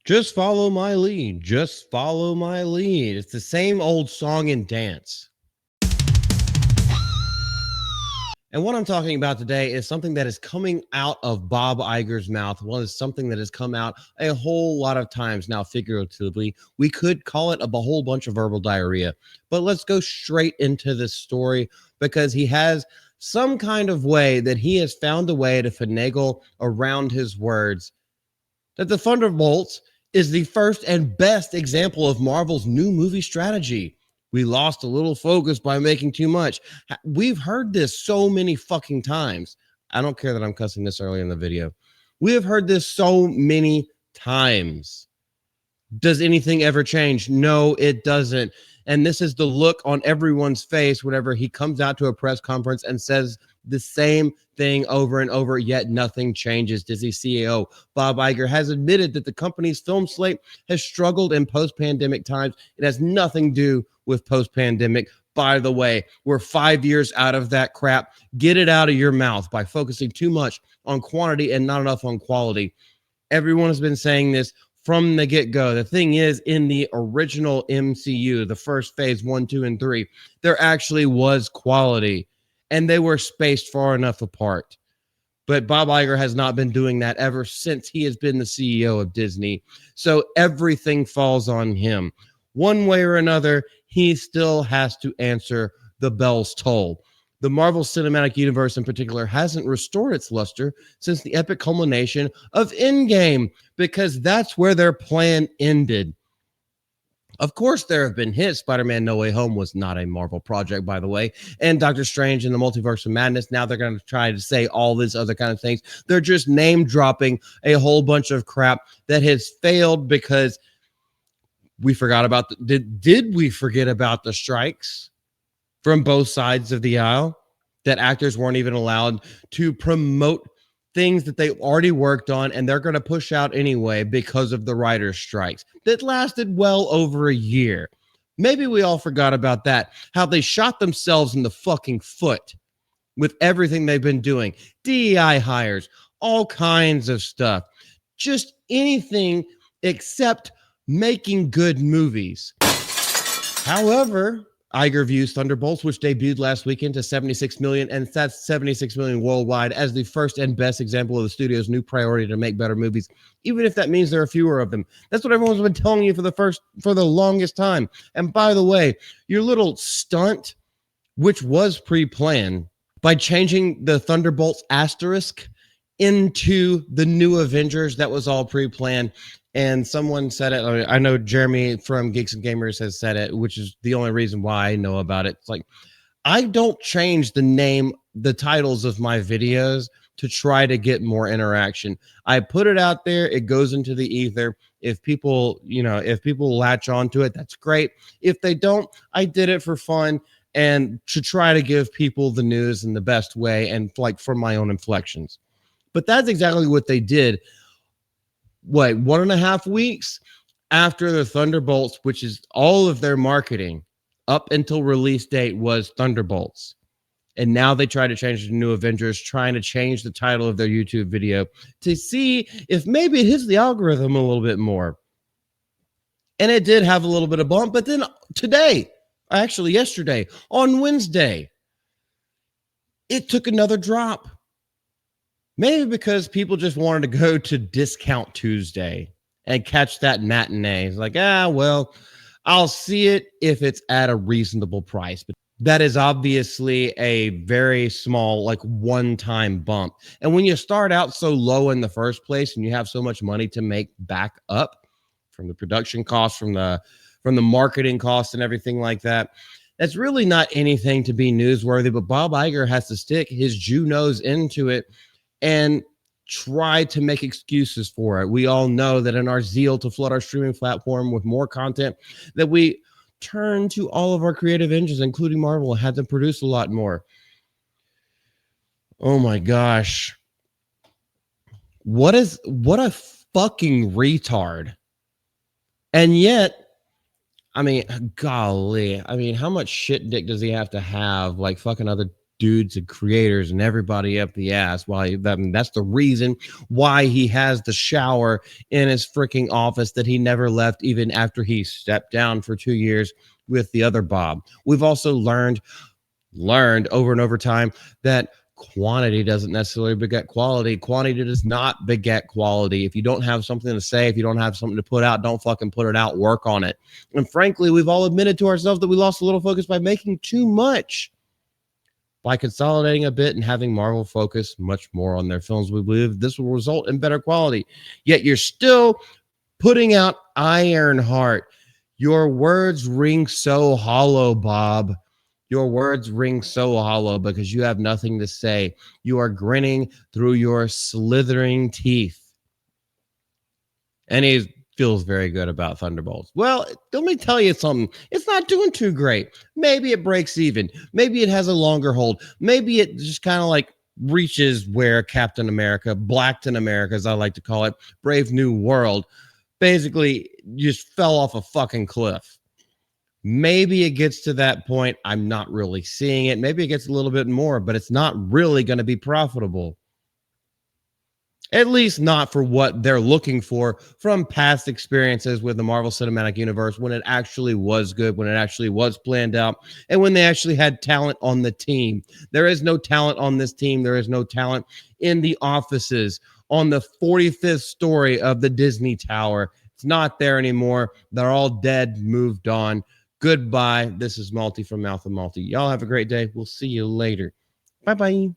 Just follow my lead. Just follow my lead. It's the same old song and dance. And what I'm talking about today is something that is coming out of Bob Iger's mouth. Well, it's something that has come out a whole lot of times now, figuratively. We could call it a whole bunch of verbal diarrhea. But let's go straight into this story because he has some kind of way that he has found a way to finagle around his words that the Thunderbolts is the first and best example of Marvel's new movie strategy. We lost a little focus by making too much. We've heard this so many fucking times. I don't care that I'm cussing this early in the video. We have heard this so many times. Does anything ever change? No, it doesn't. And this is the look on everyone's face whenever he comes out to a press conference and says the same thing over and over, yet nothing changes. Disney CEO Bob Iger has admitted that the company's film slate has struggled in post-pandemic times. It has nothing to do with post-pandemic. By the way, we're 5 years out of that crap. Get it out of your mouth by focusing too much on quantity and not enough on quality. Everyone has been saying this from the get-go. The thing is, in the original MCU, the first phase 1, 2, and 3, there actually was quality, and they were spaced far enough apart. But Bob Iger has not been doing that ever since he has been the CEO of Disney. So everything falls on him. One way or another, he still has to answer the bell's toll. The Marvel Cinematic Universe in particular hasn't restored its luster since the epic culmination of Endgame, because that's where their plan ended. Of course, there have been hits. Spider-Man No Way Home was not a Marvel project, by the way. And Doctor Strange and the Multiverse of Madness, now they're going to try to say all these other kind of things. They're just name dropping a whole bunch of crap that has failed because we forgot about did we forget about the strikes from both sides of the aisle, that actors weren't even allowed to promote things that they already worked on, and they're going to push out anyway because of the writers' strikes that lasted well over a year. Maybe we all forgot about that, how they shot themselves in the fucking foot with everything they've been doing. DEI hires, all kinds of stuff, just anything except making good movies. However, Iger views Thunderbolts, which debuted last weekend to 76 million, and that's 76 million worldwide, as the first and best example of the studio's new priority to make better movies, even if that means there are fewer of them. That's what everyone's been telling you for the longest time. And by the way, your little stunt, which was pre-planned, by changing the Thunderbolts Asterisk into the new Avengers, that was all pre-planned. And someone said it. I know Jeremy from Geeks and Gamers has said it, which is the only reason why I know about it. It's like, I don't change the titles of my videos to try to get more interaction. I put it out there. It goes into the ether. If people latch onto it, that's great. If they don't, I did it for fun and to try to give people the news in the best way and like from my own inflections. But that's exactly what they did. 1.5 weeks after the Thunderbolts, which is all of their marketing up until release date was Thunderbolts. And now they try to change it to New Avengers, trying to change the title of their YouTube video to see if maybe it hits the algorithm a little bit more. And it did have a little bit of bump, but then yesterday, on Wednesday, it took another drop. Maybe because people just wanted to go to Discount Tuesday and catch that matinee. It's like, I'll see it if it's at a reasonable price. But that is obviously a very small, one-time bump. And when you start out so low in the first place and you have so much money to make back up from the production costs, from the marketing costs and everything like that, that's really not anything to be newsworthy. But Bob Iger has to stick his Jew nose into it and try to make excuses for it. We all know that in our zeal to flood our streaming platform with more content, that we turn to all of our creative engines, including Marvel, and had them produce a lot more. Oh my gosh. What a fucking retard. And yet, golly, how much shit dick does he have to have, like fucking other dudes and creators and everybody up the ass. That's the reason why he has the shower in his freaking office that he never left, even after he stepped down for 2 years with the other Bob. We've also learned over and over time that quantity doesn't necessarily beget quality. Quantity does not beget quality. If you don't have something to say, if you don't have something to put out, don't fucking put it out. Work on it. And frankly, we've all admitted to ourselves that we lost a little focus by making too much. By consolidating a bit and having Marvel focus much more on their films, we believe this will result in better quality. Yet you're still putting out Ironheart. Your words ring so hollow, Bob. Your words ring so hollow because you have nothing to say. You are grinning through your slithering teeth. And he feels very good about Thunderbolts. Well, let me tell you something. It's not doing too great. Maybe it breaks even. Maybe it has a longer hold. Maybe it just kind of like reaches where Captain America, Blackton America, as I like to call it, Brave New World, basically just fell off a fucking cliff. Maybe it gets to that point. I'm not really seeing it. Maybe it gets a little bit more, but it's not really going to be profitable. At least not for what they're looking for from past experiences with the Marvel Cinematic Universe when it actually was good, when it actually was planned out, and when they actually had talent on the team. There is no talent on this team. There is no talent in the offices on the 45th story of the Disney Tower. It's not there anymore. They're all dead, moved on. Goodbye. This is Malty from Mouth of Malty. Y'all have a great day. We'll see you later. Bye-bye.